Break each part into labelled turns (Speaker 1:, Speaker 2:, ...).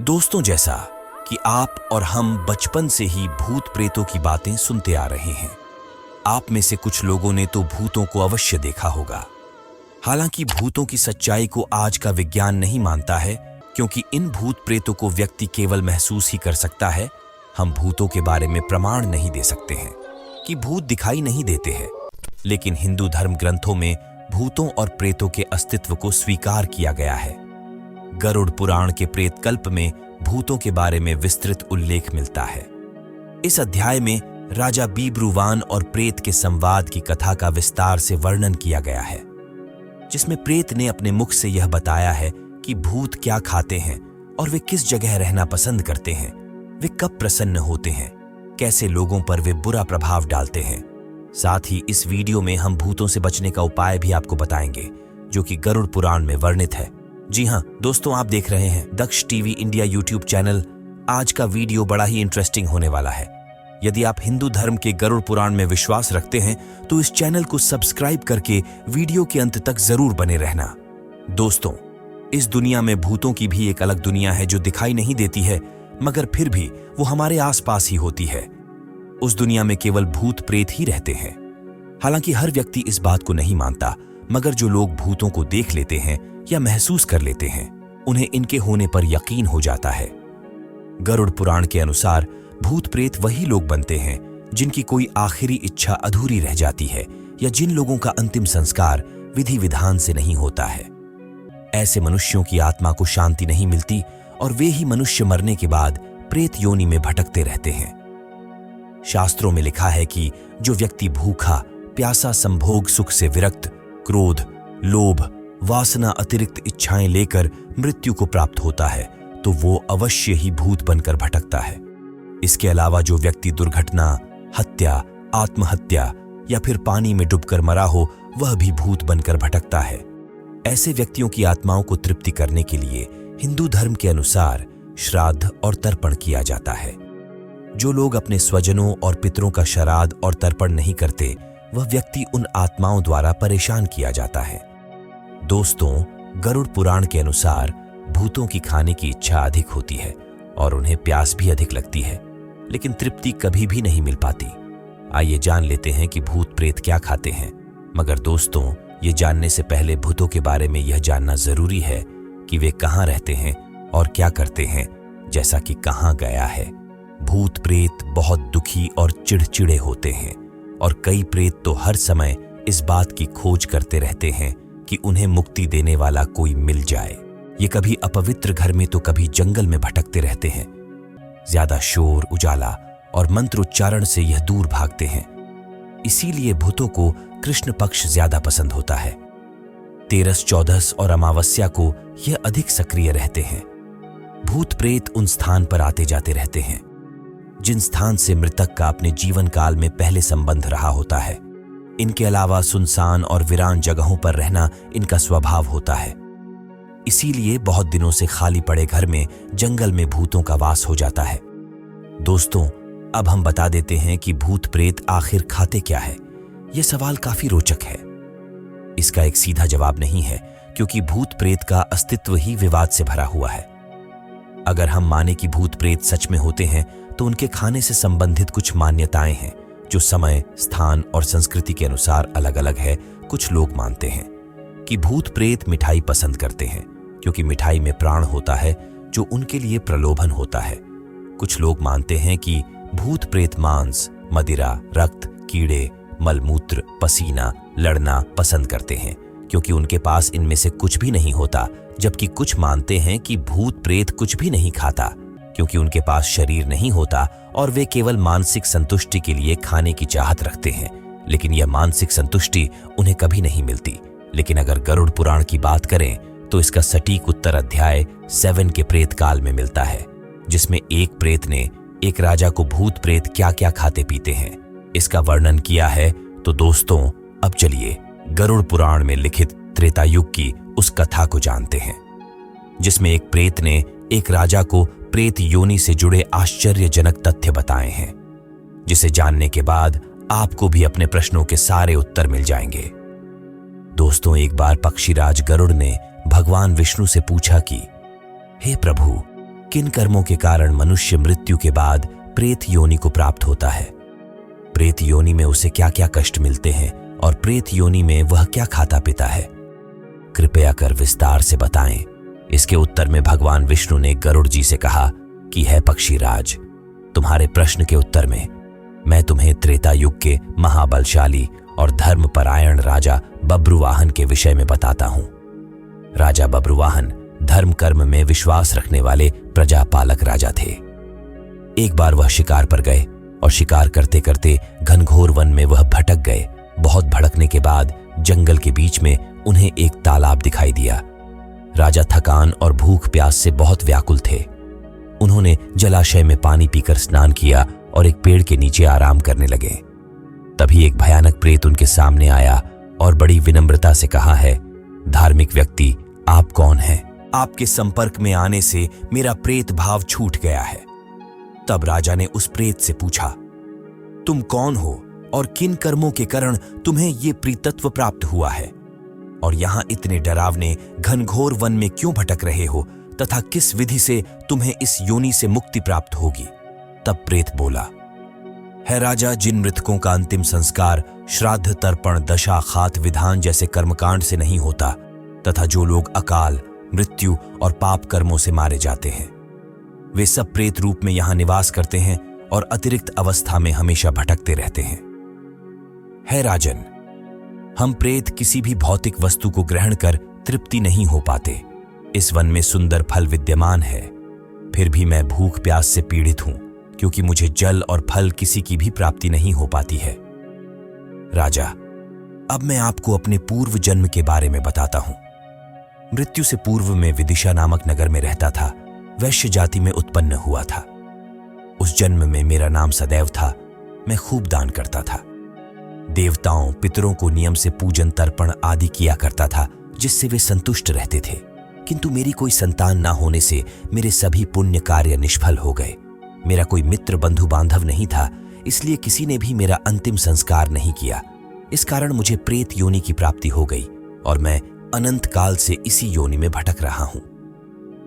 Speaker 1: दोस्तों, जैसा कि आप और हम बचपन से ही भूत प्रेतों की बातें सुनते आ रहे हैं, आप में से कुछ लोगों ने तो भूतों को अवश्य देखा होगा। हालांकि भूतों की सच्चाई को आज का विज्ञान नहीं मानता है, क्योंकि इन भूत प्रेतों को व्यक्ति केवल महसूस ही कर सकता है। हम भूतों के बारे में प्रमाण नहीं दे सकते हैं कि भूत दिखाई नहीं देते हैं, लेकिन हिंदू धर्म ग्रंथों में भूतों और प्रेतों के अस्तित्व को स्वीकार किया गया है। गरुड़ पुराण के प्रेत कल्प में भूतों के बारे में विस्तृत उल्लेख मिलता है। इस अध्याय में राजा बीब्रुवान और प्रेत के संवाद की कथा का विस्तार से वर्णन किया गया है, जिसमें प्रेत ने अपने मुख से यह बताया है कि भूत क्या खाते हैं और वे किस जगह रहना पसंद करते हैं, वे कब प्रसन्न होते हैं, कैसे लोगों पर वे बुरा प्रभाव डालते हैं। साथ ही इस वीडियो में हम भूतों से बचने का उपाय भी आपको बताएंगे, जो कि गरुड़ पुराण में वर्णित है। जी हाँ दोस्तों, आप देख रहे हैं दक्ष टीवी इंडिया यूट्यूब चैनल। आज का वीडियो बड़ा ही इंटरेस्टिंग होने वाला है। यदि आप हिंदू धर्म के गरुड़ पुराण में विश्वास रखते हैं तो इस चैनल को सब्सक्राइब करके वीडियो के अंत तक जरूर बने रहना। दोस्तों, इस दुनिया में भूतों की भी एक अलग दुनिया है जो दिखाई नहीं देती है, मगर फिर भी वो हमारे आसपास ही होती है। उस दुनिया में केवल भूत प्रेत ही रहते हैं। हालांकि हर व्यक्ति इस बात को नहीं मानता, मगर जो लोग भूतों को देख लेते हैं या महसूस कर लेते हैं, उन्हें इनके होने पर यकीन हो जाता है। गरुड़ पुराण के अनुसार भूत प्रेत वही लोग बनते हैं जिनकी कोई आखिरी इच्छा अधूरी रह जाती है, या जिन लोगों का अंतिम संस्कार विधि विधान से नहीं होता है। ऐसे मनुष्यों की आत्मा को शांति नहीं मिलती और वे ही मनुष्य मरने के बाद प्रेत योनि में भटकते रहते हैं। शास्त्रों में लिखा है कि जो व्यक्ति भूखा प्यासा संभोग सुख से विरक्त, क्रोध, लोभ, वासना अतिरिक्त इच्छाएं लेकर मृत्यु को प्राप्त होता है, तो वो अवश्य ही भूत बनकर भटकता है। इसके अलावा जो व्यक्ति दुर्घटना, हत्या, आत्महत्या या फिर पानी में डूबकर मरा हो, वह भी भूत बनकर भटकता है। ऐसे व्यक्तियों की आत्माओं को तृप्ति करने के लिए हिंदू धर्म के अनुसार श्राद्ध और तर्पण किया जाता है। जो लोग अपने स्वजनों और पितरों का श्राद्ध और तर्पण नहीं करते, वह व्यक्ति उन आत्माओं द्वारा परेशान किया जाता है। दोस्तों, गरुड़ पुराण के अनुसार भूतों की खाने की इच्छा अधिक होती है और उन्हें प्यास भी अधिक लगती है, लेकिन तृप्ति कभी भी नहीं मिल पाती। आइए जान लेते हैं कि भूत प्रेत क्या खाते हैं। मगर दोस्तों, ये जानने से पहले भूतों के बारे में यह जानना जरूरी है कि वे कहाँ रहते हैं और क्या करते हैं, जैसा कि कहा गया है। भूत प्रेत बहुत दुखी और चिड़चिड़े होते हैं, और कई प्रेत तो हर समय इस बात की खोज करते रहते हैं कि उन्हें मुक्ति देने वाला कोई मिल जाए। ये कभी अपवित्र घर में तो कभी जंगल में भटकते रहते हैं। ज्यादा शोर, उजाला और मंत्र उच्चारण से यह दूर भागते हैं। इसीलिए भूतों को कृष्ण पक्ष ज्यादा पसंद होता है। तेरस, चौदस और अमावस्या को यह अधिक सक्रिय रहते हैं। भूत प्रेत उन स्थान पर आते जाते रहते हैं जिन स्थान से मृतक का अपने जीवन काल में पहले संबंध रहा होता है। इनके अलावा सुनसान और वीरान जगहों पर रहना इनका स्वभाव होता है। इसीलिए बहुत दिनों से खाली पड़े घर में जंगल में भूतों का वास हो जाता है। दोस्तों, अब हम बता देते हैं कि भूत प्रेत आखिर खाते क्या है। यह सवाल काफी रोचक है। इसका एक सीधा जवाब नहीं है, क्योंकि भूत प्रेत का अस्तित्व ही विवाद से भरा हुआ है। अगर हम माने कि भूत प्रेत सच में होते हैं, तो उनके खाने से संबंधित कुछ मान्यताएं हैं जो समय, स्थान और संस्कृति के अनुसार अलग अलग है। कुछ लोग मानते हैं कि भूत प्रेत मिठाई पसंद करते हैं, क्योंकि मिठाई में प्राण होता है जो उनके लिए प्रलोभन होता है। कुछ लोग मानते हैं कि भूत प्रेत मांस, मदिरा, रक्त, कीड़े, मलमूत्र, पसीना, लड़ना पसंद करते हैं, क्योंकि उनके पास इनमें से कुछ भी नहीं होता। जबकि कुछ मानते हैं कि भूत प्रेत कुछ भी नहीं खाता, क्योंकि उनके पास शरीर नहीं होता और वे केवल मानसिक संतुष्टि के लिए खाने की चाहत रखते हैं, लेकिन यह मानसिक संतुष्टि उन्हें कभी नहीं मिलती। लेकिन अगर गरुड़ पुराण की बात करें तो इसका सटीक उत्तर अध्याय 7 के प्रेत काल में मिलता है, जिसमें एक प्रेत ने एक राजा को भूत प्रेत क्या क्या खाते पीते हैं इसका वर्णन किया है। तो दोस्तों, अब चलिए गरुड़ पुराण में लिखित त्रेता युग की उस कथा को जानते हैं, जिसमें एक प्रेत ने एक राजा को प्रेत योनि से जुड़े आश्चर्यजनक तथ्य बताए हैं, जिसे जानने के बाद आपको भी अपने प्रश्नों के सारे उत्तर मिल जाएंगे। दोस्तों, एक बार पक्षीराज गरुड़ ने भगवान विष्णु से पूछा कि हे प्रभु, किन कर्मों के कारण मनुष्य मृत्यु के बाद प्रेत योनि को प्राप्त होता है, प्रेत योनि में उसे क्या क्या कष्ट मिलते हैं और प्रेत योनि में वह क्या खाता पीता है, कृपया कर विस्तार से बताएं। इसके उत्तर में भगवान विष्णु ने गरुड़ जी से कहा कि है पक्षीराज, तुम्हारे प्रश्न के उत्तर में मैं तुम्हें त्रेता युग के महाबलशाली और धर्मपरायण राजा बब्रुवाहन के विषय में बताता हूं। राजा बब्रुवाहन धर्म कर्म में विश्वास रखने वाले प्रजापालक राजा थे। एक बार वह शिकार पर गए और शिकार करते करते घनघोर वन में वह भटक गए। बहुत भटकने के बाद जंगल के बीच में उन्हें एक तालाब दिखाई दिया। राजा थकान और भूख प्यास से बहुत व्याकुल थे। उन्होंने जलाशय में पानी पीकर स्नान किया और एक पेड़ के नीचे आराम करने लगे। तभी एक भयानक प्रेत उनके सामने आया और बड़ी विनम्रता से कहा है, धार्मिक व्यक्ति, आप कौन हैं? आपके संपर्क में आने से मेरा प्रेत भाव छूट गया है। तब राजा ने उस प्रेत से पूछा, तुम कौन हो और किन कर्मों के कारण तुम्हें ये प्रीतत्व प्राप्त हुआ है, और यहां इतने डरावने घनघोर वन में क्यों भटक रहे हो तथा किस विधि से तुम्हें इस योनि से मुक्ति प्राप्त होगी? तब प्रेत बोला, है राजा, जिन मृतकों का अंतिम संस्कार श्राद्ध, तर्पण, दशा, खात विधान जैसे कर्मकांड से नहीं होता तथा जो लोग अकाल, मृत्यु और पाप कर्मों से मारे जाते हैं, वे सब प्रेत रूप में यहां निवास करते हैं और अतिरिक्त अवस्था में हमेशा भटकते रहते हैं। है राजन, हम प्रेत किसी भी भौतिक वस्तु को ग्रहण कर तृप्ति नहीं हो पाते। इस वन में सुंदर फल विद्यमान है, फिर भी मैं भूख प्यास से पीड़ित हूं, क्योंकि मुझे जल और फल किसी की भी प्राप्ति नहीं हो पाती है। राजा, अब मैं आपको अपने पूर्व जन्म के बारे में बताता हूं। मृत्यु से पूर्व में विदिशा नामक नगर में रहता था। वैश्य जाति में उत्पन्न हुआ था। उस जन्म में मेरा नाम सदैव था। मैं खूब दान करता था। देवताओं, पितरों को नियम से पूजन, तर्पण आदि किया करता था, जिससे वे संतुष्ट रहते थे। किंतु मेरी कोई संतान न होने से मेरे सभी पुण्य कार्य निष्फल हो गए। मेरा कोई मित्र, बंधु बांधव नहीं था, इसलिए किसी ने भी मेरा अंतिम संस्कार नहीं किया। इस कारण मुझे प्रेत योनि की प्राप्ति हो गई और मैं अनंत काल से इसी योनि में भटक रहा हूं।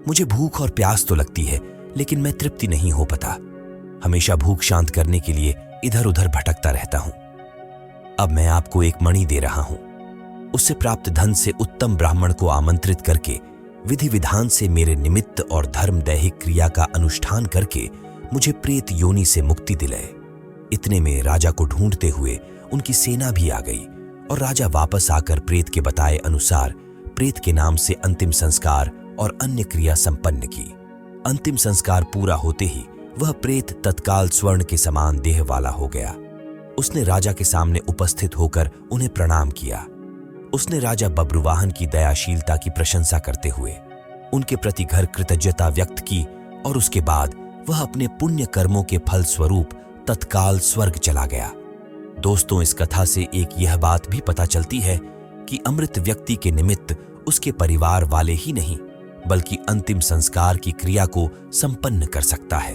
Speaker 1: मुझे भूख और प्यास तो लगती है, लेकिन मैं तृप्ति नहीं हो पाता। हमेशा भूख शांत करने के लिए इधर उधर भटकता रहता हूं। अब मैं आपको एक मणि दे रहा हूं। उससे प्राप्त धन से उत्तम ब्राह्मण को आमंत्रित करके विधि विधान से मेरे निमित्त और धर्म दैहिक क्रिया का अनुष्ठान करके मुझे प्रेत योनि से मुक्ति दिलाए। इतने में राजा को ढूंढते हुए उनकी सेना भी आ गई और राजा वापस आकर प्रेत के बताए अनुसार प्रेत के नाम से अंतिम संस्कार और अन्य क्रिया संपन्न की। अंतिम संस्कार पूरा होते ही वह प्रेत तत्काल स्वर्ण के समान देह वाला हो गया। उसने राजा के सामने उपस्थित होकर उन्हें प्रणाम किया। उसने राजा बब्रुवाहन की दयाशीलता की प्रशंसा करते हुए उनके प्रति घर कृतज्ञता व्यक्त की और उसके बाद वह अपने पुण्य कर्मों के फल स्वरूप तत्काल स्वर्ग चला गया। दोस्तों, इस कथा से एक यह बात भी पता चलती है कि अमृत व्यक्ति के निमित्त उसके परिवार वाले ही नहीं, बल्कि अंतिम संस्कार की क्रिया को संपन्न कर सकता है।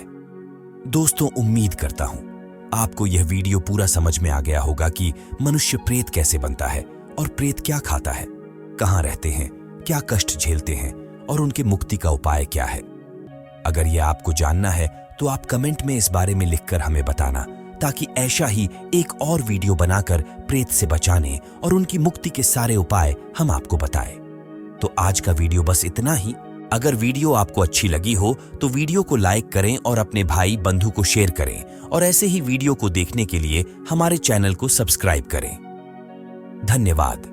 Speaker 1: दोस्तों, उम्मीद करता हूं आपको यह वीडियो पूरा समझ में आ गया होगा कि मनुष्य प्रेत कैसे बनता है और प्रेत क्या खाता है, कहां रहते हैं, क्या कष्ट झेलते हैं और उनकी मुक्ति का उपाय क्या है। अगर यह आपको जानना है तो आप कमेंट में इस बारे में लिखकर हमें बताना, ताकि ऐसा ही एक और वीडियो बनाकर प्रेत से बचाने और उनकी मुक्ति के सारे उपाय हम आपको बताएं। तो आज का वीडियो बस इतना ही। अगर वीडियो आपको अच्छी लगी हो तो वीडियो को लाइक करें और अपने भाई बंधु को शेयर करें, और ऐसे ही वीडियो को देखने के लिए हमारे चैनल को सब्सक्राइब करें। धन्यवाद।